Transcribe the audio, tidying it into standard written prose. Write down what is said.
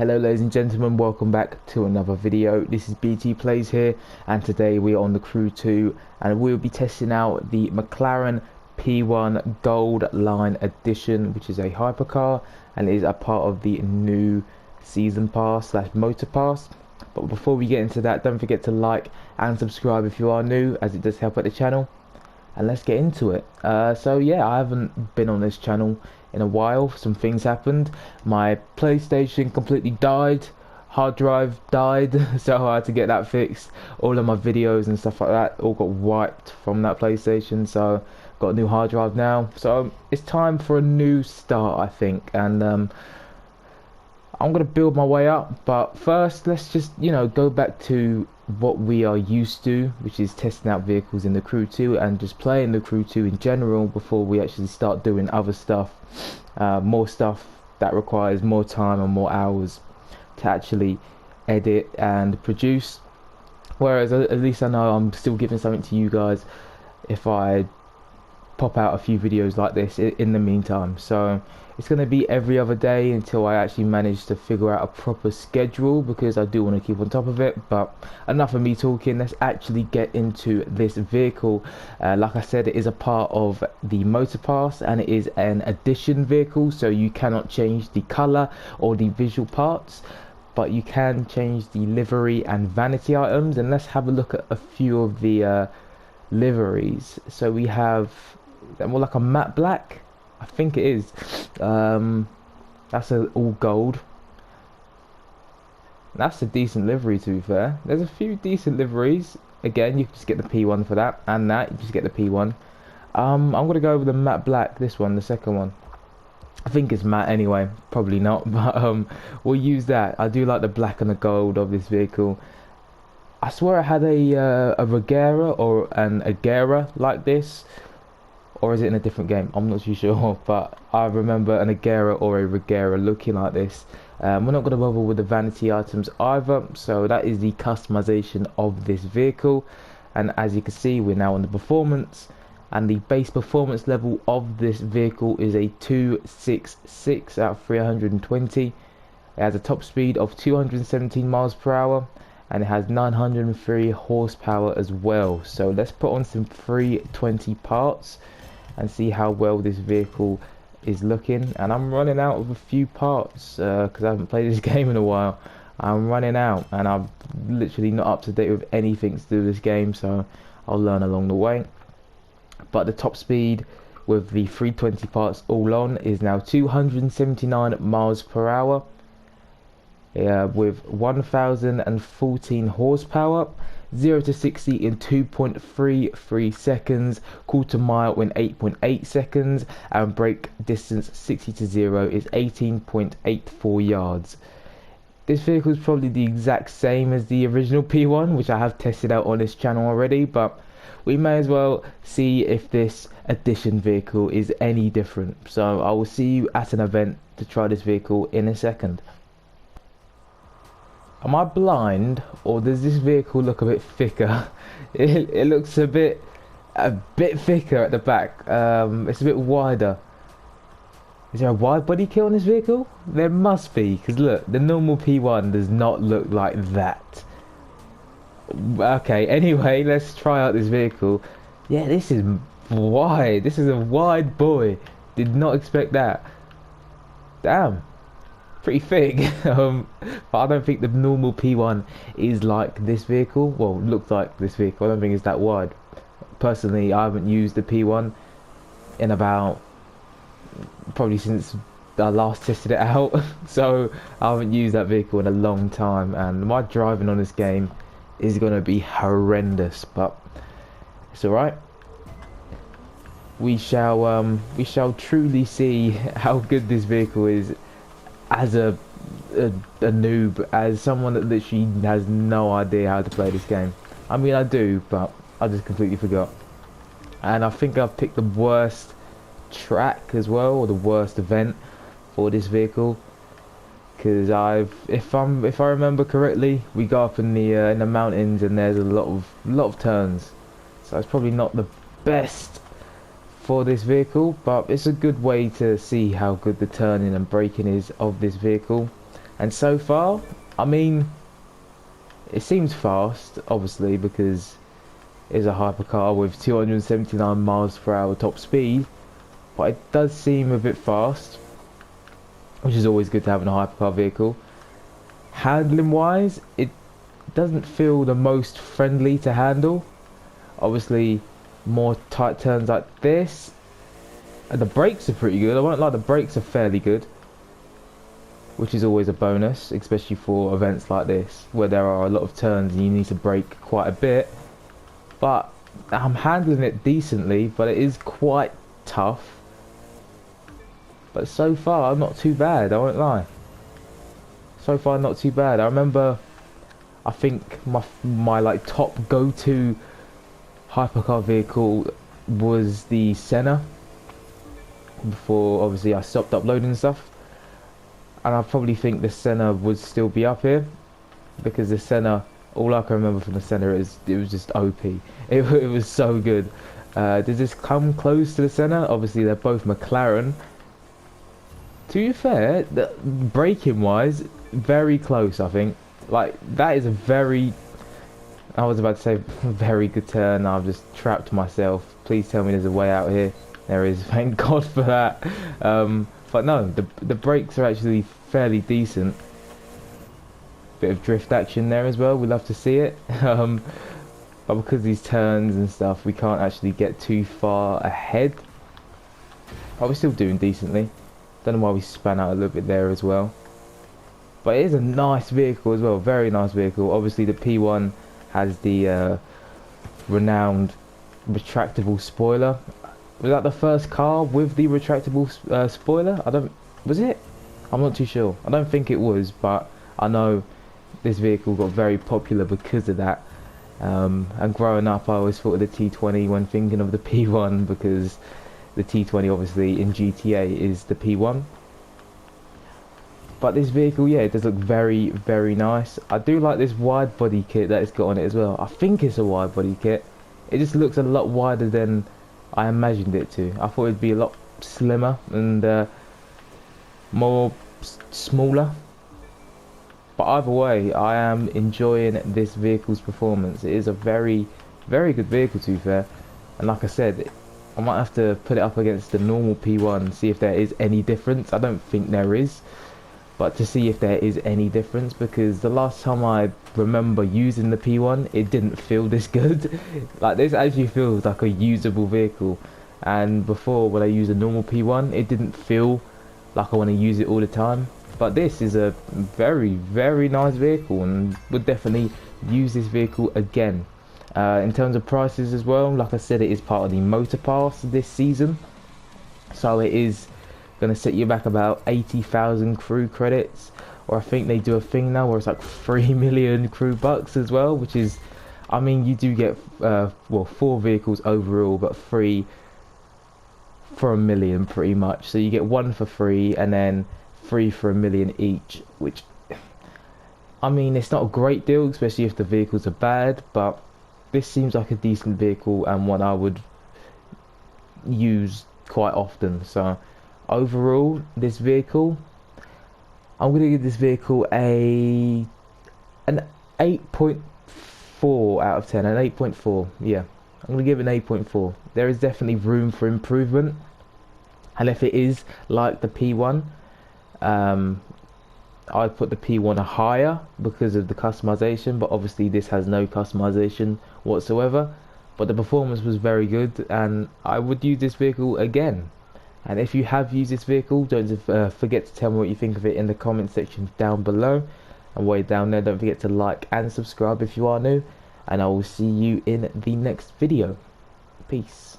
Hello ladies and gentlemen, welcome back to another video. This is BT Plays here, and today we are on the Crew 2 and we'll be testing out the McLaren P1 Gold Line Edition, which is a hypercar and is a part of the new season pass slash motor pass. But before we get into that, don't forget to like and subscribe if you are new, as it does help out the channel. And let's get into it. So yeah, I haven't been on this channel in a while. Some things happened. My PlayStation completely died, hard drive died, so I had to get that fixed. All of my videos and stuff like that all got wiped from that PlayStation, so got a new hard drive now. So it's time for a new start, I think, and I'm gonna build my way up. But first, let's just go back to what we are used to, which is testing out vehicles in the Crew 2 and just playing the Crew 2 in general before we actually start doing other stuff, more stuff that requires more time and more hours to actually edit and produce. Whereas at least I know I'm still giving something to you guys if I pop out a few videos like this in the meantime. So it's going to be every other day until I actually manage to figure out a proper schedule, because I do want to keep on top of it. But enough of me talking, let's actually get into this vehicle. Like I said, it is a part of the motor pass and it is an addition vehicle, so you cannot change the color or the visual parts, but you can change the livery and vanity items. And let's have a look at a few of the liveries. So we have more like a matte black, I think it is. That's all gold. That's a decent livery, to be fair. There's a few decent liveries. Again, you can just get the P1 for that, and that you just get the P1. I'm gonna go with the matte black. This one, the second one. I think it's matte anyway. Probably not, but we'll use that. I do like the black and the gold of this vehicle. I swear I had a Regera or an Agera like this. Or is it in a different game? I'm not too sure, but I remember an Agera or a Regera looking like this. We're not going to bother with the vanity items either, so that is the customization of this vehicle. And as you can see, we're now on the performance, and the base performance level of this vehicle is a 266 out of 320. It has a top speed of 217 miles per hour, and it has 903 horsepower as well. So let's put on some 320 parts and see how well this vehicle is looking. And I'm running out of a few parts because I haven't played this game in a while. I'm running out and I'm literally not up to date with anything to do with this game, so I'll learn along the way. But the top speed with the 320 parts all on is now 279 miles per hour, with 1014 horsepower. 0 to 60 in 2.33 seconds, quarter mile in 8.8 seconds, and brake distance 60 to 0 is 18.84 yards. This vehicle is probably the exact same as the original P1, which I have tested out on this channel already, but we may as well see if this addition vehicle is any different. So I will see you at an event to try this vehicle in a second. Am I blind, or does this vehicle look a bit thicker? It looks a bit thicker at the back. It's a bit wider. Is there a wide body kit on this vehicle? There must be, because look, the normal P1 does not look like that. Okay, anyway, let's try out this vehicle. Yeah, this is wide. This is a wide boy. Did not expect that. Damn. Pretty thick. But I don't think the normal P1 is like this vehicle. Well, looks like this vehicle. I don't think it's that wide. Personally, I haven't used the P1 in about probably since I last tested it out. So I haven't used that vehicle in a long time, and my driving on this game is going to be horrendous, but it's alright. We shall truly see how good this vehicle is as a noob, as someone that literally has no idea how to play this game. I mean, I do, but I just completely forgot. And I think I've picked the worst track as well, or the worst event for this vehicle, because if I remember correctly, we go up in the mountains and there's a lot of turns, so it's probably not the best for this vehicle, but it's a good way to see how good the turning and braking is of this vehicle. And so far, I mean, it seems fast, obviously, because it's a hypercar with 279 miles per hour top speed, but it does seem a bit fast, which is always good to have in a hypercar vehicle. Handling wise, it doesn't feel the most friendly to handle. Obviously, more tight turns like this, and the brakes are pretty good. I won't lie, the brakes are fairly good, which is always a bonus, especially for events like this where there are a lot of turns and you need to brake quite a bit. But I'm handling it decently, but it is quite tough. But so far, not too bad, I won't lie. So far, not too bad. I remember, I think my like top go-to hypercar vehicle was the Senna, before obviously I stopped uploading stuff. And I probably think the Senna would still be up here, because the Senna, all I can remember from the Senna is it was just OP. It was so good. Does this come close to the Senna? Obviously they're both McLaren. To be fair, braking wise, very close, I think. Like, that is a very, I was about to say very good turn. I've just trapped myself. Please tell me there's a way out here. There is, thank God for that. But no, the brakes are actually fairly decent. Bit of drift action there as well, we love to see it. But because these turns and stuff, we can't actually get too far ahead. But we're still doing decently. Don't know why we span out a little bit there as well. But it is a nice vehicle as well, very nice vehicle. Obviously the P1 has the renowned retractable spoiler. Was that the first car with the retractable spoiler? Was it? I'm not too sure. I don't think it was, but I know this vehicle got very popular because of that. And growing up, I always thought of the T20 when thinking of the P1, because the T20 obviously in GTA is the P1. But this vehicle, yeah, it does look very, very nice. I do like this wide body kit that it's got on it as well. I think it's a wide body kit. It just looks a lot wider than I imagined it to. I thought it'd be a lot slimmer and more smaller. But either way, I am enjoying this vehicle's performance. It is a very, very good vehicle, to be fair. And like I said, I might have to put it up against the normal P1 and see if there is any difference. I don't think there is, but to see if there is any difference, because the last time I remember using the P1, it didn't feel this good. Like, this actually feels like a usable vehicle, and before, when I used a normal P1, it didn't feel like I want to use it all the time. But this is a very, very nice vehicle, and would definitely use this vehicle again. In terms of prices as well, like I said, it is part of the Motor Pass this season, so it is going to set you back about 80,000 crew credits, or I think they do a thing now where it's like 3 million crew bucks as well, which is, I mean, you do get well, 4 vehicles overall, but 3 for 1 million pretty much. So you get 1 for free and then 3 for 1 million each, which, I mean, it's not a great deal, especially if the vehicles are bad, but this seems like a decent vehicle and one I would use quite often. So overall, this vehicle, I'm going to give this vehicle an 8.4 out of 10, an 8.4, yeah. I'm going to give it an 8.4. There is definitely room for improvement, and if it is like the P1, I'd put the P1 higher because of the customization, but obviously this has no customization whatsoever. But the performance was very good, and I would use this vehicle again. And if you have used this vehicle, don't forget to tell me what you think of it in the comment section down below. And way down there, don't forget to like and subscribe if you are new, and I will see you in the next video. Peace.